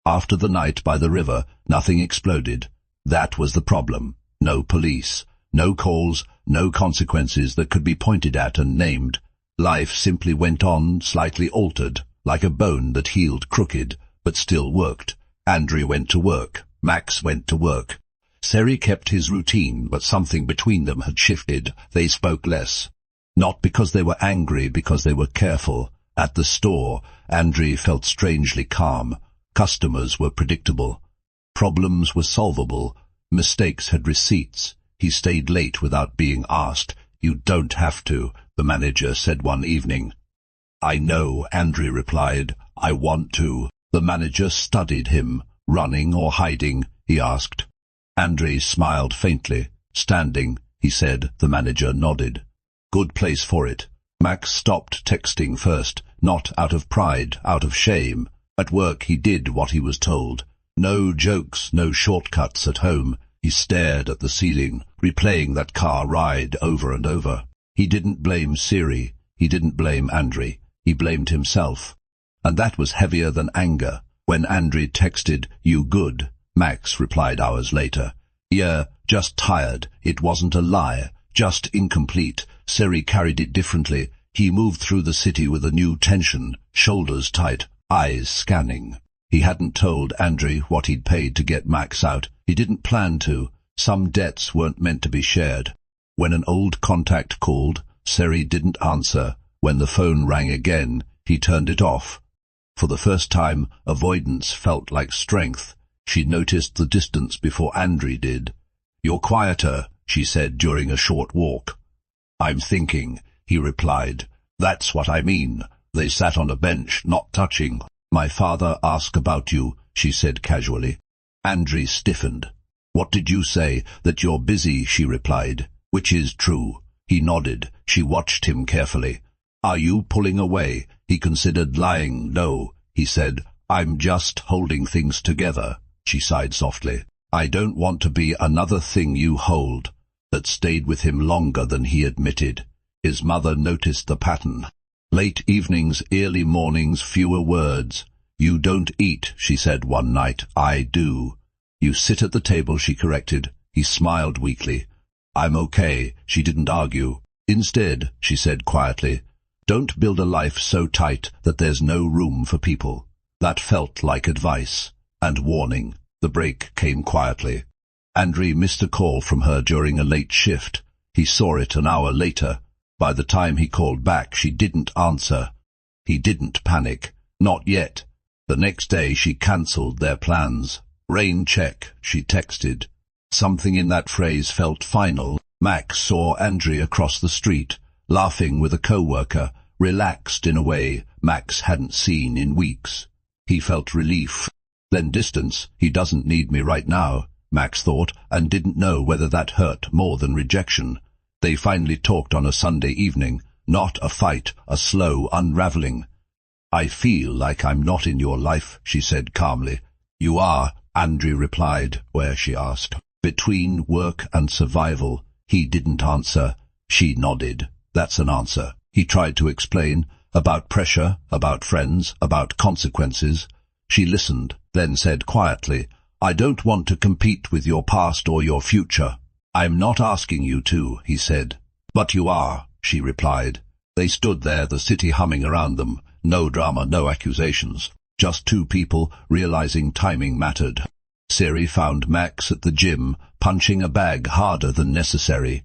After the night by the river, nothing exploded. That was the problem. No police, no calls, no consequences that could be pointed at and named. Life simply went on, slightly altered, like a bone that healed crooked, but still worked. Andrew went to work. Max went to work. Seri kept his routine, but something between them had shifted. They spoke less. Not because they were angry, because they were careful. At the store, Andrew felt strangely calm. Customers were predictable. Problems were solvable. Mistakes had receipts. He stayed late without being asked. "You don't have to," the manager said one evening. "I know," Andrew replied. "I want to." The manager studied him. "Running or hiding?" he asked. Andrew smiled faintly. "Standing," he said. The manager nodded. "Good place for it." Max stopped texting first, not out of pride, out of shame. At work he did what he was told. No jokes, no shortcuts at home. He stared at the ceiling, replaying that car ride over and over. He didn't blame Siri. He didn't blame Andrew. He blamed himself. And that was heavier than anger. When Andrew texted, "You good?" Max replied hours later, "Yeah, just tired." It wasn't a lie, just incomplete. Siri carried it differently. He moved through the city with a new tension, shoulders tight, eyes scanning. He hadn't told Andrew what he'd paid to get Max out. He didn't plan to. Some debts weren't meant to be shared. When an old contact called, Seri didn't answer. When the phone rang again, he turned it off. For the first time, avoidance felt like strength. She noticed the distance before Andrew did. "You're quieter," she said during a short walk. "I'm thinking," he replied. "That's what I mean." They sat on a bench, not touching. "My father asked about you," she said casually. Andrew stiffened. "What did you say?" "That you're busy," she replied. "Which is true." He nodded. She watched him carefully. "Are you pulling away?" He considered lying. "No," he said. "I'm just holding things together." She sighed softly. "I don't want to be another thing you hold." That stayed with him longer than he admitted. His mother noticed the pattern. Late evenings, early mornings, fewer words. "You don't eat," she said one night. "I do." "You sit at the table," she corrected. He smiled weakly. "I'm okay." She didn't argue. "Instead," she said quietly, "don't build a life so tight that there's no room for people." That felt like advice and warning. The break came quietly. Andrew missed a call from her during a late shift. He saw it an hour later. By the time he called back, she didn't answer. He didn't panic. Not yet. The next day she cancelled their plans. "Rain check," she texted. Something in that phrase felt final. Max saw Andrew across the street, laughing with a co-worker, relaxed in a way Max hadn't seen in weeks. He felt relief. Then distance. "He doesn't need me right now," Max thought, and didn't know whether that hurt more than rejection. They finally talked on a Sunday evening. Not a fight, a slow unraveling. "I feel like I'm not in your life," she said calmly. "You are," Andrew replied. "Where?" she asked. "Between work and survival." He didn't answer. She nodded. "That's an answer." He tried to explain, about pressure, about friends, about consequences. She listened, then said quietly, "I don't want to compete with your past or your future." "I'm not asking you to," he said. "But you are," she replied. They stood there, the city humming around them. No drama, no accusations. Just two people realizing timing mattered. Siri found Max at the gym, punching a bag harder than necessary.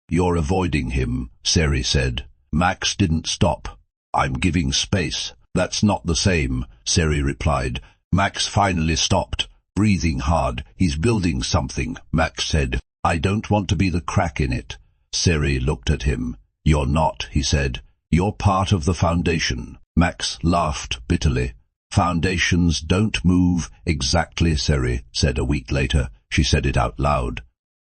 "You're avoiding him," Siri said. Max didn't stop. "I'm giving space." "That's not the same," Siri replied. Max finally stopped, breathing hard. "He's building something," Max said. "I don't want to be the crack in it." Siri looked at him. "You're not," he said. "You're part of the foundation." Max laughed bitterly. "Foundations don't move." "Exactly," Siri said a week later. She said it out loud.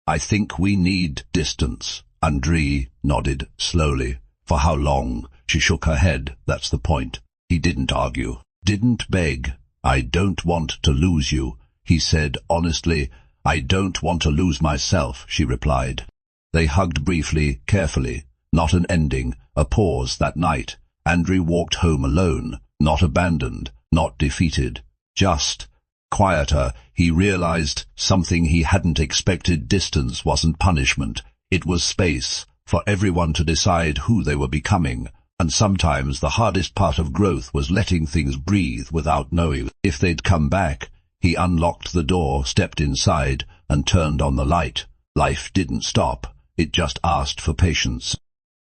"I think we need distance." Andrew nodded slowly. "For how long?" She shook her head. "That's the point." He didn't argue, didn't beg. "I don't want to lose you," he said honestly. "I don't want to lose myself," she replied. They hugged briefly, carefully. Not an ending, a pause that night. Andrew walked home alone, not abandoned, not defeated. Just Quieter, he realized something he hadn't expected. Distance wasn't punishment. It was space for everyone to decide who they were becoming. And sometimes the hardest part of growth was letting things breathe without knowing if they'd come back. He unlocked the door, stepped inside, and turned on the light. Life didn't stop. It just asked for patience.